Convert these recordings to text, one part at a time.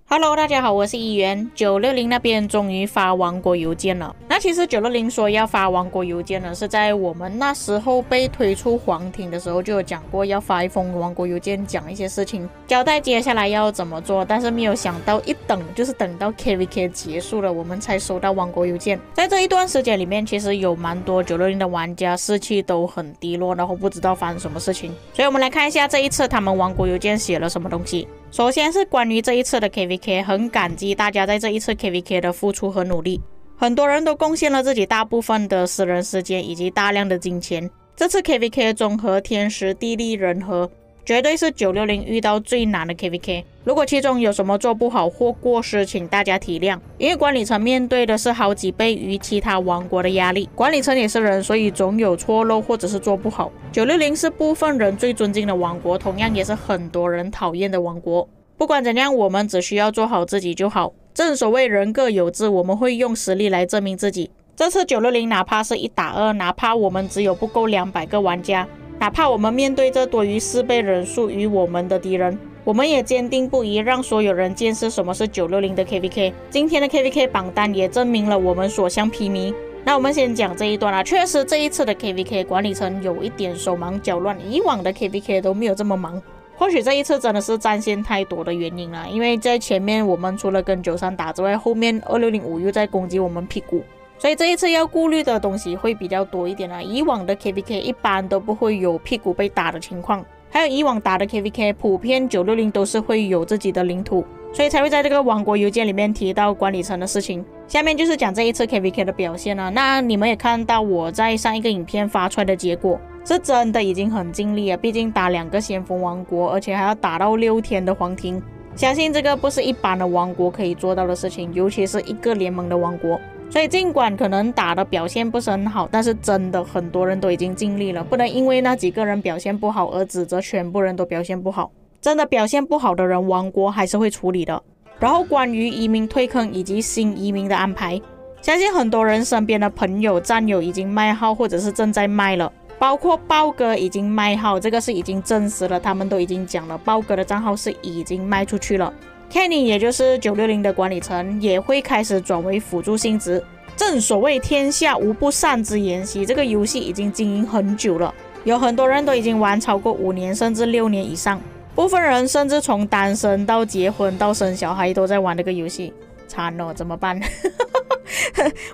Hello， 大家好，我是议员。960那边终于发王国邮件了。那其实960说要发王国邮件呢，是在我们那时候被推出黄庭的时候就有讲过，要发一封王国邮件，讲一些事情，交代接下来要怎么做。但是没有想到，一等就是等到 KVK 结束了，我们才收到王国邮件。在这一段时间里面，其实有蛮多960的玩家士气都很低落，然后不知道发生什么事情。所以我们来看一下这一次他们王国邮件写了什么东西。首先是关于这一次的 KVK， 很感激大家在这一次 KVK 的付出和努力，很多人都贡献了自己大部分的私人时间以及大量的金钱。这次 KVK 综合天时地利人和，绝对是960遇到最难的 KVK。 如果其中有什么做不好或过失，请大家体谅，因为管理层面对的是好几倍于其他王国的压力，管理层也是人，所以总有错漏或者是做不好。960是部分人最尊敬的王国，同样也是很多人讨厌的王国。不管怎样，我们只需要做好自己就好。正所谓人各有志，我们会用实力来证明自己。这次960哪怕是1打2，哪怕我们只有不够200个玩家，哪怕我们面对这多于4倍人数于我们的敌人，我们也坚定不移，让所有人见识什么是960的 KVK。 今天的 KVK 榜单也证明了我们所向披靡。那我们先讲这一段啦。确实这一次的 KVK 管理层有一点手忙脚乱，以往的 KVK 都没有这么忙。或许这一次真的是战线太多的原因啦，因为在前面我们除了跟93打之外，后面2605又在攻击我们屁股，所以这一次要顾虑的东西会比较多一点啦。以往的 KVK 一般都不会有屁股被打的情况，还有以往打的 KVK 普遍960都是会有自己的领土，所以才会在这个王国邮件里面提到管理层的事情。下面就是讲这一次 KVK 的表现了。那你们也看到我在上一个影片发出来的结果，是真的已经很尽力了，毕竟打2个先锋王国，而且还要打到6天的黄庭，相信这个不是一般的王国可以做到的事情，尤其是一个联盟的王国。所以尽管可能打的表现不是很好，但是真的很多人都已经尽力了，不能因为那几个人表现不好而指责全部人都表现不好。真的表现不好的人，王国还是会处理的。然后关于移民退坑以及新移民的安排，相信很多人身边的朋友战友已经卖号或者是正在卖了，包括豹哥已经卖号，这个是已经证实了，他们都已经讲了，豹哥的账号是已经卖出去了。 Kenny 也就是960的管理层也会开始转为辅助性质。正所谓天下无不散之筵席，这个游戏已经经营很久了，有很多人都已经玩超过5年甚至6年以上，部分人甚至从单身到结婚到生小孩都在玩这个游戏，惨了，怎么办？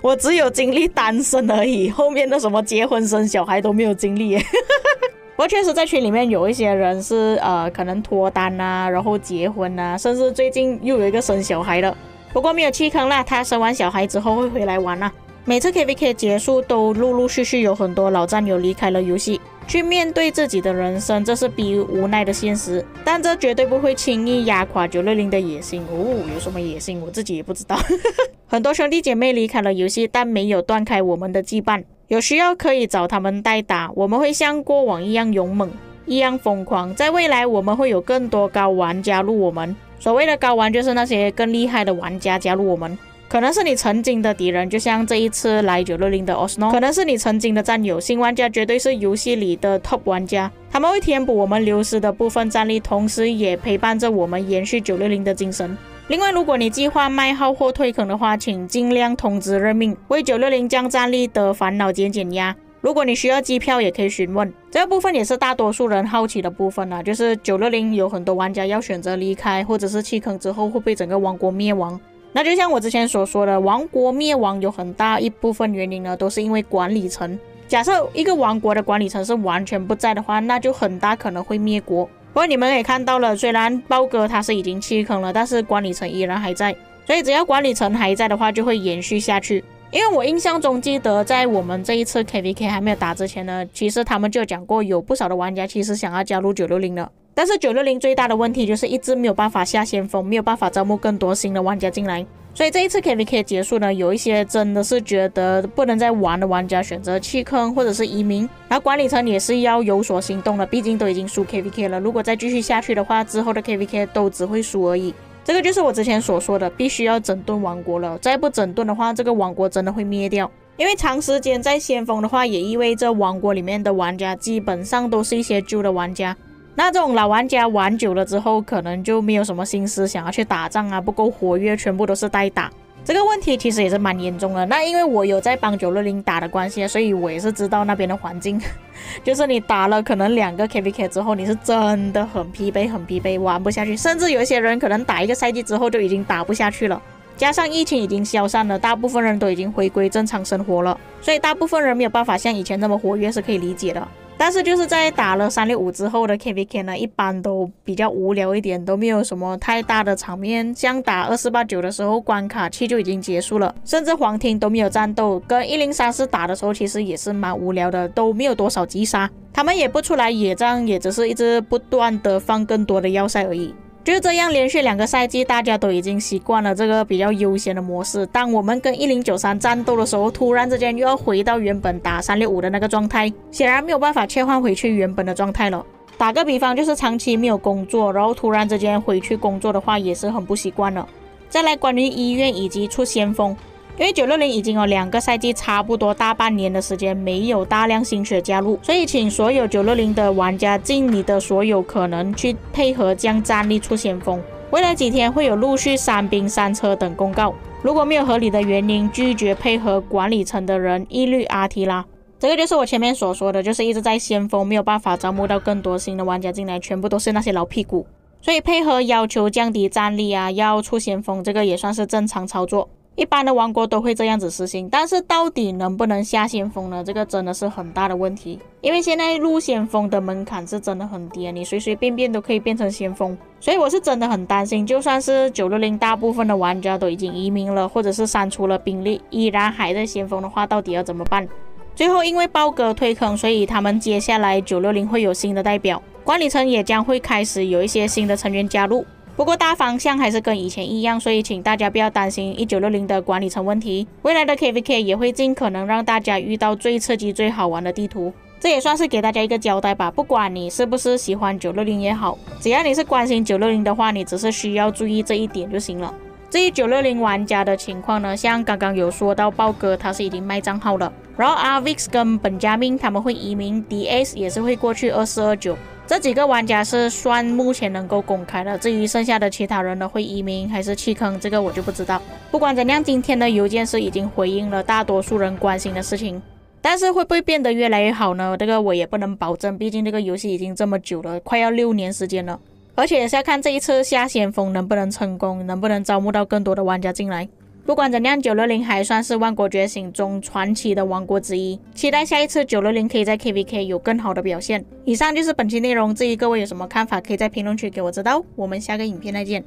我只有经历单身而已，后面的什么结婚生小孩都没有经历耶。不过确实在群里面有一些人是可能脱单啊，然后结婚啊，甚至最近又有一个生小孩了，不过没有弃坑啦，他生完小孩之后会回来玩啦。每次 KVK 结束都陆陆续续有很多老战友离开了游戏，去面对自己的人生，这是逼于无奈的现实，但这绝对不会轻易压垮960的野心哦。有什么野心我自己也不知道。很多兄弟姐妹离开了游戏，但没有断开我们的羁绊，有需要可以找他们代打，我们会像过往一样勇猛，一样疯狂。在未来我们会有更多高玩加入我们，所谓的高玩就是那些更厉害的玩家加入我们，可能是你曾经的敌人，就像这一次来960的 Osno， 可能是你曾经的战友。新玩家绝对是游戏里的 top 玩家，他们会填补我们流失的部分战力，同时也陪伴着我们延续960的精神。另外，如果你计划卖号或退坑的话，请尽量通知任命，为960将战力的烦恼减压。如果你需要机票也可以询问，这个部分也是大多数人好奇的部分啦，就是960有很多玩家要选择离开或者是弃坑之后会被整个王国灭亡。那就像我之前所说的，王国灭亡有很大一部分原因呢，都是因为管理层。假设一个王国的管理层是完全不在的话，那就很大可能会灭国。不过你们也看到了，虽然豹哥他是已经弃坑了，但是管理层依然还在，所以只要管理层还在的话，就会延续下去。因为我印象中记得在我们这一次 KVK 还没有打之前呢，其实他们就有讲过，有不少的玩家其实想要加入960的，但是960最大的问题就是一直没有办法下先锋，没有办法招募更多新的玩家进来。所以这一次 KVK 结束呢，有一些真的是觉得不能再玩的玩家选择弃坑或者是移民，然后管理层也是要有所行动的，毕竟都已经输 KVK 了，如果再继续下去的话，之后的 KVK 都只会输而已。这个就是我之前所说的，必须要整顿王国了，再不整顿的话，这个王国真的会灭掉。因为长时间在先锋的话，也意味着王国里面的玩家基本上都是一些旧的玩家，那这种老玩家玩久了之后，可能就没有什么心思想要去打仗啊，不够活跃，全部都是代打。这个问题其实也是蛮严重的。那因为我有在帮960打的关系，所以我也是知道那边的环境，就是你打了可能2个 KVK 之后，你是真的很疲惫，玩不下去，甚至有一些人可能打一个赛季之后就已经打不下去了。加上疫情已经消散了，大部分人都已经回归正常生活了，所以大部分人没有办法像以前那么活跃是可以理解的。但是就是在打了365之后的 KVK 呢，一般都比较无聊一点，都没有什么太大的场面。像打2489的时候，关卡期就已经结束了，甚至皇庭都没有战斗。跟1034打的时候，其实也是蛮无聊的，都没有多少击杀，他们也不出来野战，也只是一直不断的放更多的要塞而已。就这样连续2个赛季，大家都已经习惯了这个比较悠闲的模式。当我们跟1093战斗的时候，突然之间又要回到原本打365的那个状态，显然没有办法切换回去原本的状态了。打个比方，就是长期没有工作，然后突然之间回去工作的话，也是很不习惯了。再来关于医院以及出先锋，因为960已经有2个赛季，差不多大半年的时间没有大量新血加入，所以请所有960的玩家尽你的所有可能去配合将战力出先锋。未来几天会有陆续3兵3车等公告，如果没有合理的原因拒绝配合管理层的人，一律阿提拉。这个就是我前面所说的，就是一直在先锋没有办法招募到更多新的玩家进来，全部都是那些老屁股，所以配合要求降低战力啊，要出先锋，这个也算是正常操作。一般的王国都会这样子实行，但是到底能不能下先锋呢？这个真的是很大的问题，因为现在入先锋的门槛是真的很低，你随随便便都可以变成先锋，所以我是真的很担心，就算是960大部分的玩家都已经移民了，或者是删除了兵力，依然还在先锋的话，到底要怎么办？最后因为豹哥退坑，所以他们接下来960会有新的代表，管理层也将会开始有一些新的成员加入。不过大方向还是跟以前一样，所以请大家不要担心1960的管理层问题。未来的 KVK 也会尽可能让大家遇到最刺激最好玩的地图，这也算是给大家一个交代吧。不管你是不是喜欢960也好，只要你是关心960的话，你只是需要注意这一点就行了。至于960玩家的情况呢，像刚刚有说到豹哥他是已经卖账号了，然后 Arvix 跟本加明他们会移民， DS 也是会过去2429，这几个玩家是算目前能够公开的，至于剩下的其他人呢，会移民还是弃坑，这个我就不知道。不管怎样，今天的邮件是已经回应了大多数人关心的事情，但是会不会变得越来越好呢？这个我也不能保证，毕竟这个游戏已经这么久了，快要6年时间了，而且也是要看这一次下先锋能不能成功，能不能招募到更多的玩家进来。不管怎样，960还算是万国觉醒中传奇的王国之一，期待下一次960可以在 KVK 有更好的表现。以上就是本期内容，至于各位有什么看法，可以在评论区给我知道。我们下个影片再见。